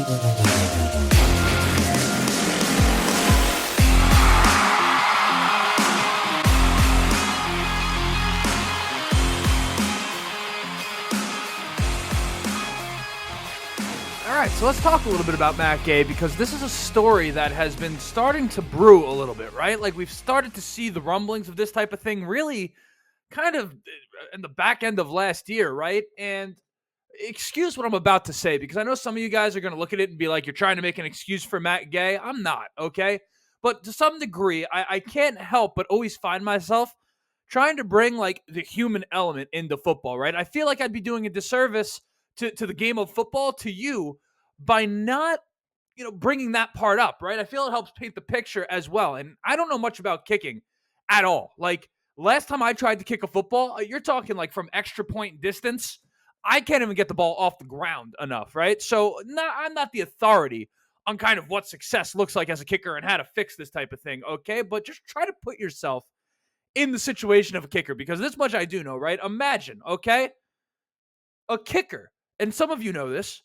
All right, so let's talk a little bit about Matt Gay, because this is a story that has been starting to brew a little bit, right? Like, we've started to see the rumblings of this type of thing really kind of in the back end of last year, right? And excuse what I'm about to say, because I know some of you guys are going to look at it and be like, you're trying to make an excuse for Matt Gay. I'm not, okay? But to some degree, I can't help but always find myself trying to bring like the human element into football, right? I feel like I'd be doing a disservice to the game of football, to you, by not bringing that part up, right? I feel it helps paint the picture as well. And I don't know much about kicking at all. Like, last time I tried to kick a football, you're talking like from extra point distance. I can't even get the ball off the ground enough, right? So I'm not the authority on kind of what success looks like as a kicker and how to fix this type of thing, okay? But just try to put yourself in the situation of a kicker, because this much I do know, right? Imagine, okay? A kicker, and some of you know this,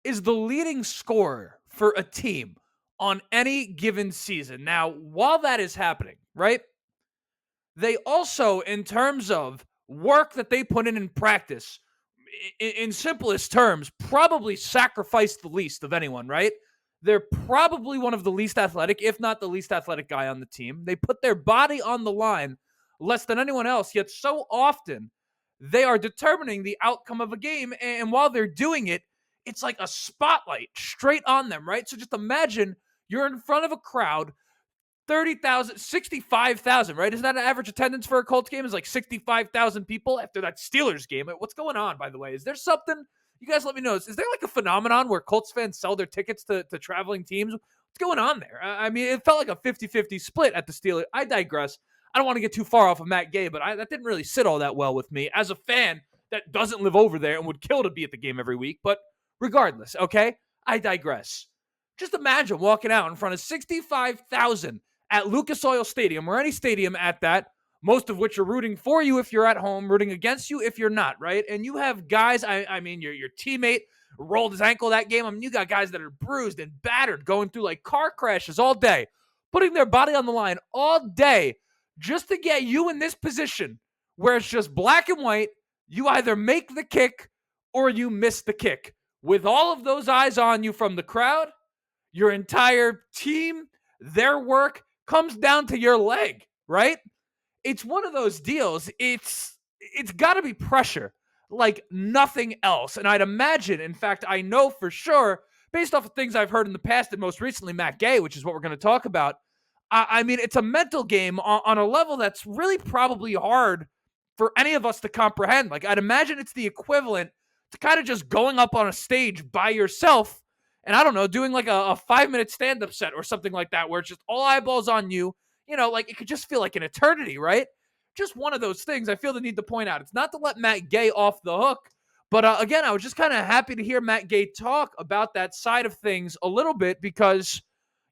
is the leading scorer for a team on any given season. Now, while that is happening, right, they also, in terms of work that they put in practice, in simplest terms, probably sacrifice the least of anyone, right? They're probably one of the least athletic, if not the least athletic guy on the team. They put their body on the line less than anyone else, yet so often they are determining the outcome of a game. And while they're doing it, it's like a spotlight straight on them, right? So just imagine you're in front of a crowd, 30,000, 65,000, right? Isn't that an average attendance for a Colts game? Is like 65,000 people after that Steelers game. What's going on, by the way? Is there something? You guys let me know. Is there like a phenomenon where Colts fans sell their tickets to traveling teams? What's going on there? I mean, it felt like a 50-50 split at the Steelers. I digress. I don't want to get too far off of Matt Gay, but that didn't really sit all that well with me as a fan that doesn't live over there and would kill to be at the game every week. But regardless, okay? I digress. Just imagine walking out in front of 65,000 at Lucas Oil Stadium, or any stadium at that, most of which are rooting for you if you're at home, rooting against you if you're not, right? And you have guys, I mean, your teammate rolled his ankle that game. I mean, you got guys that are bruised and battered, going through like car crashes all day, putting their body on the line all day just to get you in this position where it's just black and white. You either make the kick or you miss the kick. With all of those eyes on you from the crowd, your entire team, their work comes down to your leg, right? It's one of those deals. It's got to be pressure like nothing else. And I'd imagine, in fact, I know for sure, based off of things I've heard in the past, and most recently Matt Gay, which is what we're going to talk about, I mean, it's a mental game on a level that's really probably hard for any of us to comprehend. Like, I'd imagine it's the equivalent to kind of just going up on a stage by yourself and, I don't know, doing like a 5-minute stand-up set or something like that, where it's just all eyeballs on you. Like, it could just feel like an eternity, right? Just one of those things I feel the need to point out. It's not to let Matt Gay off the hook, but again, I was just kind of happy to hear Matt Gay talk about that side of things a little bit, because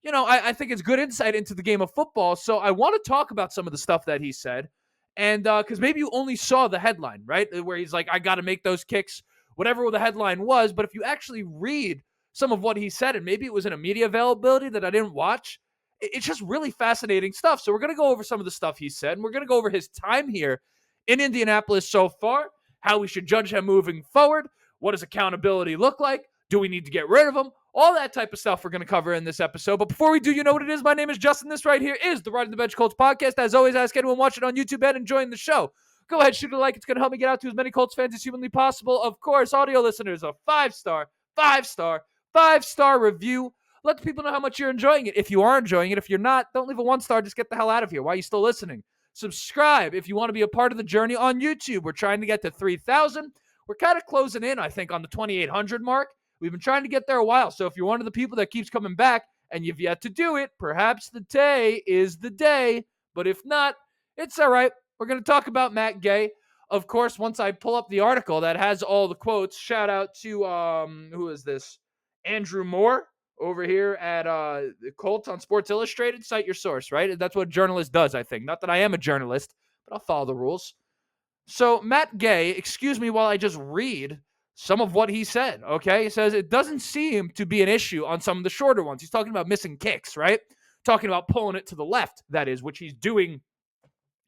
I think it's good insight into the game of football. So I want to talk about some of the stuff that he said. And because maybe you only saw the headline, right? Where he's like, I got to make those kicks, whatever the headline was. But if you actually read some of what he said, and maybe it was in a media availability that I didn't watch, it's just really fascinating stuff. So we're going to go over some of the stuff he said, and we're going to go over his time here in Indianapolis so far, how we should judge him moving forward, what does accountability look like, do we need to get rid of him, all that type of stuff we're going to cover in this episode. But before we do, you know what it is. My name is Justin. This right here is the Riding the Bench Colts podcast. As always, I ask anyone watching on YouTube and enjoying the show, go ahead, shoot a like. It's going to help me get out to as many Colts fans as humanly possible. Of course, audio listeners, a 5-star review. Let the people know how much you're enjoying it. If you are enjoying it, if you're not, don't leave a 1-star. Just get the hell out of here. Why are you still listening? Subscribe if you want to be a part of the journey on YouTube. We're trying to get to 3,000. We're kind of closing in, I think, on the 2,800 mark. We've been trying to get there a while. So if you're one of the people that keeps coming back and you've yet to do it, perhaps the day is the day. But if not, it's all right. We're going to talk about Matt Gay. Of course, once I pull up the article that has all the quotes, shout out to, who is this? Andrew Moore over here at the Colts on Sports Illustrated. Cite your source, right? That's what a journalist does, I think. Not that I am a journalist, but I'll follow the rules. So Matt Gay, excuse me while I just read some of what he said, okay? He says it doesn't seem to be an issue on some of the shorter ones. He's talking about missing kicks, right? Talking about pulling it to the left, that is, which he's doing.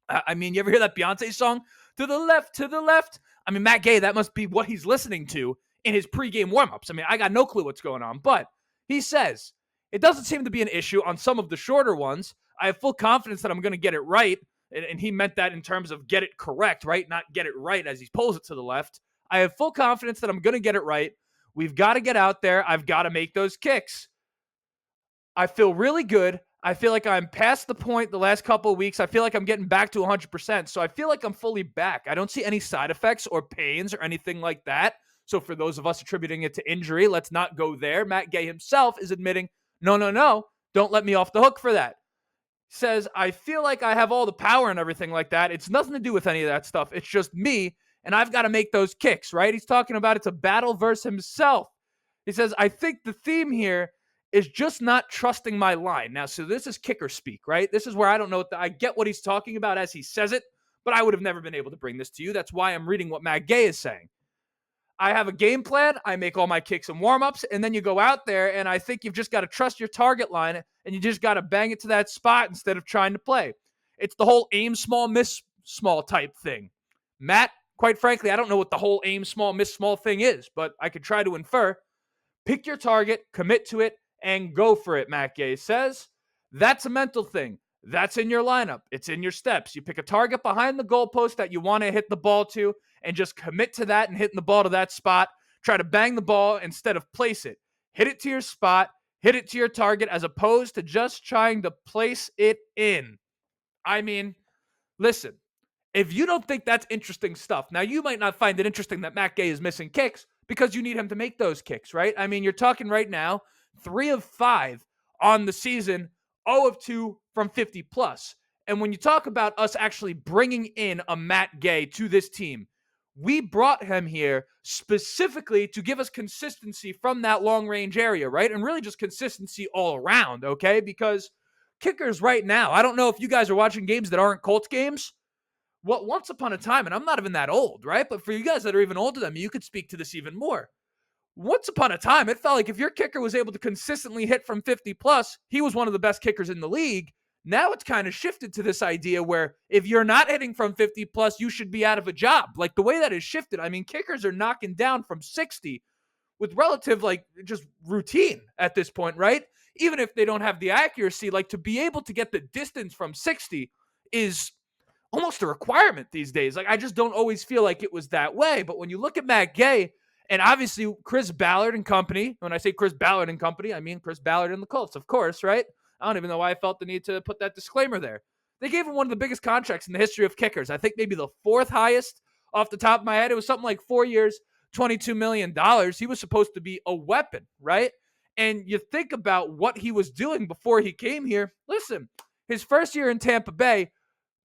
I mean, you ever hear that Beyonce song? To the left, to the left. I mean, Matt Gay, that must be what he's listening to in his pregame warmups. I mean, I got no clue what's going on, but he says it doesn't seem to be an issue on some of the shorter ones. I have full confidence that I'm going to get it right. And he meant that in terms of get it correct, right? Not get it right as he pulls it to the left. I have full confidence that I'm going to get it right. We've got to get out there. I've got to make those kicks. I feel really good. I feel like I'm past the point the last couple of weeks. I feel like I'm getting back to 100%. So I feel like I'm fully back. I don't see any side effects or pains or anything like that. So for those of us attributing it to injury, let's not go there. Matt Gay himself is admitting, no, don't let me off the hook for that. Says, I feel like I have all the power and everything like that. It's nothing to do with any of that stuff. It's just me, and I've got to make those kicks, right? He's talking about it's a battle versus himself. He says, I think the theme here is just not trusting my line. Now, so this is kicker speak, right? This is where I don't know I get what he's talking about as he says it, but I would have never been able to bring this to you. That's why I'm reading what Matt Gay is saying. I have a game plan. I make all my kicks and warm-ups, and then you go out there, and I think you've just got to trust your target line, and you just got to bang it to that spot instead of trying to play. It's the whole aim small, miss small type thing. Matt, quite frankly, I don't know what the whole aim small, miss small thing is, but I could try to infer. Pick your target, commit to it, and go for it, Matt Gay says. That's a mental thing. That's in your lineup. It's in your steps. You pick a target behind the goalpost that you want to hit the ball to and just commit to that and hitting the ball to that spot. Try to bang the ball instead of place it. Hit it to your spot. Hit it to your target as opposed to just trying to place it in. I mean, listen, if you don't think that's interesting stuff, now you might not find it interesting that Matt Gay is missing kicks because you need him to make those kicks, right? I mean, you're talking right now, 3 of 5 on the season, 0 of 2 from 50 plus. And when you talk about us actually bringing in a Matt Gay to this team, we brought him here specifically to give us consistency from that long range area, right? And really just consistency all around, okay? Because kickers right now, I don't know if you guys are watching games that aren't Colts games. What once upon a time, and I'm not even that old, right? But for you guys that are even older than me, you could speak to this even more. Once upon a time, it felt like if your kicker was able to consistently hit from 50 plus, he was one of the best kickers in the league. Now it's kind of shifted to this idea where if you're not hitting from 50 plus, you should be out of a job. Like the way that is shifted, I mean, kickers are knocking down from 60 with relative, like, just routine at this point, right? Even if they don't have the accuracy, like to be able to get the distance from 60 is almost a requirement these days. Like, I just don't always feel like it was that way. But when you look at Matt Gay, and obviously Chris Ballard and company, when I say Chris Ballard and company, I mean Chris Ballard and the Colts, of course, right? I don't even know why I felt the need to put that disclaimer there. They gave him one of the biggest contracts in the history of kickers. I think maybe the 4th highest off the top of my head. It was something like 4 years, $22 million. He was supposed to be a weapon, right? And you think about what he was doing before he came here. Listen, his first year in Tampa Bay,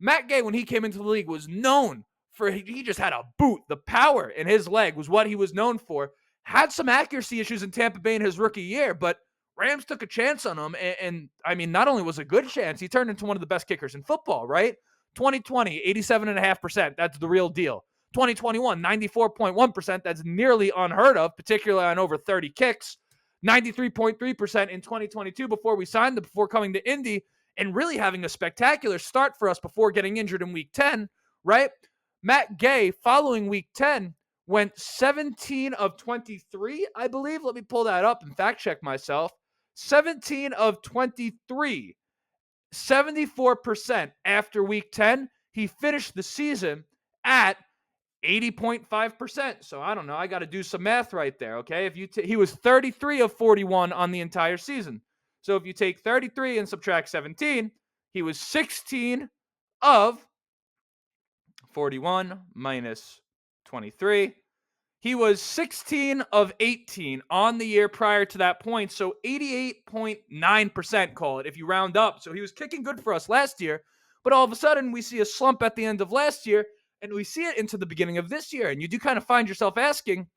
Matt Gay, when he came into the league, was known for, he just had a boot. The power in his leg was what he was known for. Had some accuracy issues in Tampa Bay in his rookie year, but Rams took a chance on him. And I mean, not only was it a good chance, he turned into one of the best kickers in football, right? 2020, 87.5%. That's the real deal. 2021, 94.1%. That's nearly unheard of, particularly on over 30 kicks. 93.3% in 2022 before we signed him, before coming to Indy, and really having a spectacular start for us before getting injured in week 10, right? Matt Gay, following week 10, went 17 of 23, I believe. Let me pull that up and fact check myself. 17 of 23, 74% after week 10. He finished the season at 80.5%. So I don't know. I got to do some math right there, okay? If you he was 33 of 41 on the entire season. So if you take 33 and subtract 17, he was 16 of 41 minus 23. He was 16 of 18 on the year prior to that point. So 88.9%, call it, if you round up. So he was kicking good for us last year. But all of a sudden, we see a slump at the end of last year, and we see it into the beginning of this year. And you do kind of find yourself asking,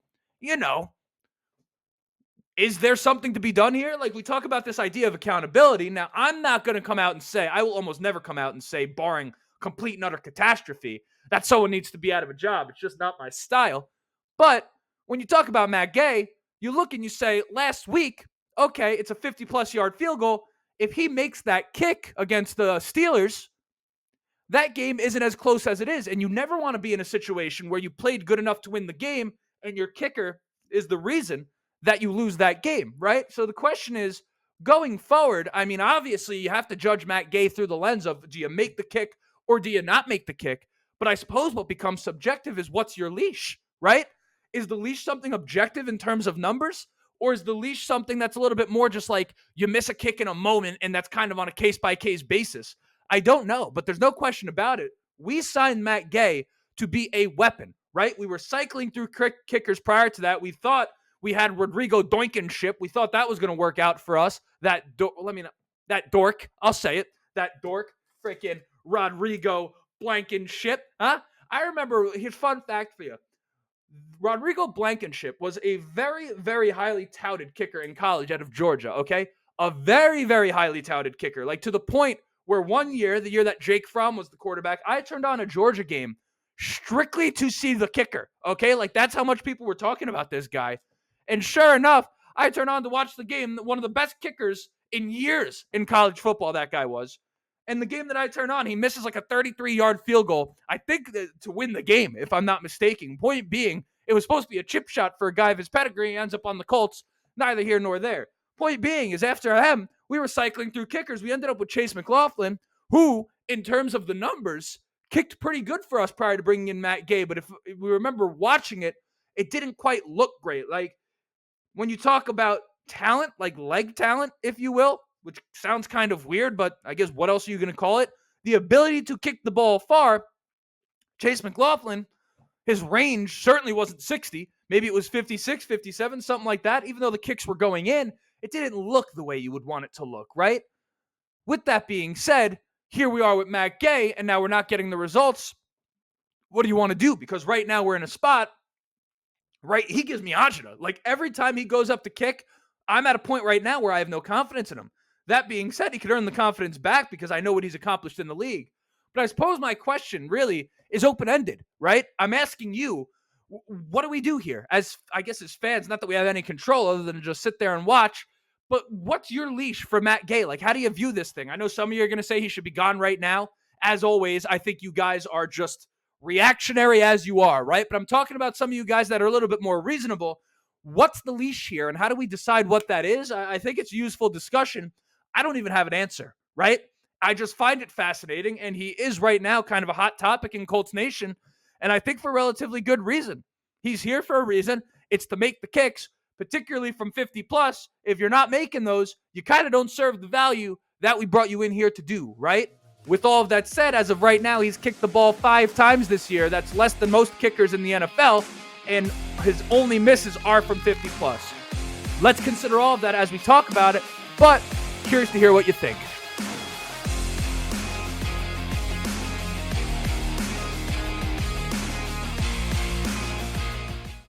is there something to be done here? Like, we talk about this idea of accountability. Now, I'm not going to come out and say, I will almost never come out and say, barring complete and utter catastrophe, that someone needs to be out of a job. It's just not my style. But When you talk about Matt Gay, you look and you say, last week, okay, it's a 50-plus yard field goal. If he makes that kick against the Steelers, that game isn't as close as it is. And you never want to be in a situation where you played good enough to win the game and your kicker is the reason that you lose that game, right? So the question is, going forward, I mean, obviously you have to judge Matt Gay through the lens of, do you make the kick or do you not make the kick? But I suppose what becomes subjective is, what's your leash, right? Is the leash something objective in terms of numbers? Or is the leash something that's a little bit more just like you miss a kick in a moment and that's kind of on a case-by-case basis? I don't know, but there's no question about it. We signed Matt Gay to be a weapon, right? We were cycling through kickers prior to that. We thought we had Rodrigo Doinkenship. We thought that was going to work out for us. That dork, I'll say it, that dork, freaking Rodrigo Blankenship, huh? I remember, here's a fun fact for you. Rodrigo Blankenship was a very, very highly touted kicker in college out of Georgia, okay? A very, very highly touted kicker, like to the point where one year, the year that Jake Fromm was the quarterback, I turned on a Georgia game strictly to see the kicker, okay? Like, that's how much people were talking about this guy. And sure enough, I turned on to watch the game, one of the best kickers in years in college football, that guy was. And the game that I turn on, he misses like a 33-yard field goal, I think to win the game, if I'm not mistaken. Point being, it was supposed to be a chip shot for a guy of his pedigree. He ends up on the Colts, neither here nor there. Point being is, after him, we were cycling through kickers. We ended up with Chase McLaughlin, who, in terms of the numbers, kicked pretty good for us prior to bringing in Matt Gay. But if we remember watching it, it didn't quite look great. Like, when you talk about talent, like leg talent, if you will, which sounds kind of weird, but I guess what else are you going to call it? The ability to kick the ball far, Chase McLaughlin, his range certainly wasn't 60. Maybe it was 56, 57, something like that. Even though the kicks were going in, it didn't look the way you would want it to look, right? With that being said, here we are with Matt Gay, and now we're not getting the results. What do you want to do? Because right now we're in a spot, right? He gives me agita. Like, every time he goes up to kick, I'm at a point right now where I have no confidence in him. That being said, he could earn the confidence back because I know what he's accomplished in the league. But I suppose my question really is open-ended, right? I'm asking you, what do we do here? As, I guess, as fans, not that we have any control other than to just sit there and watch, but what's your leash for Matt Gay? Like, how do you view this thing? I know some of you are going to say he should be gone right now. As always, I think you guys are just reactionary as you are, right? But I'm talking about some of you guys that are a little bit more reasonable. What's the leash here, and how do we decide what that is? I think it's useful discussion. I don't even have an answer, right? I just find it fascinating, and he is right now kind of a hot topic in Colts Nation, and I think for relatively good reason. He's here for a reason. It's to make the kicks, particularly from 50-plus. If you're not making those, you kind of don't serve the value that we brought you in here to do, right? With all of that said, as of right now, he's kicked the ball 5 times this year. That's less than most kickers in the NFL, and his only misses are from 50-plus. Let's consider all of that as we talk about it, but curious to hear what you think.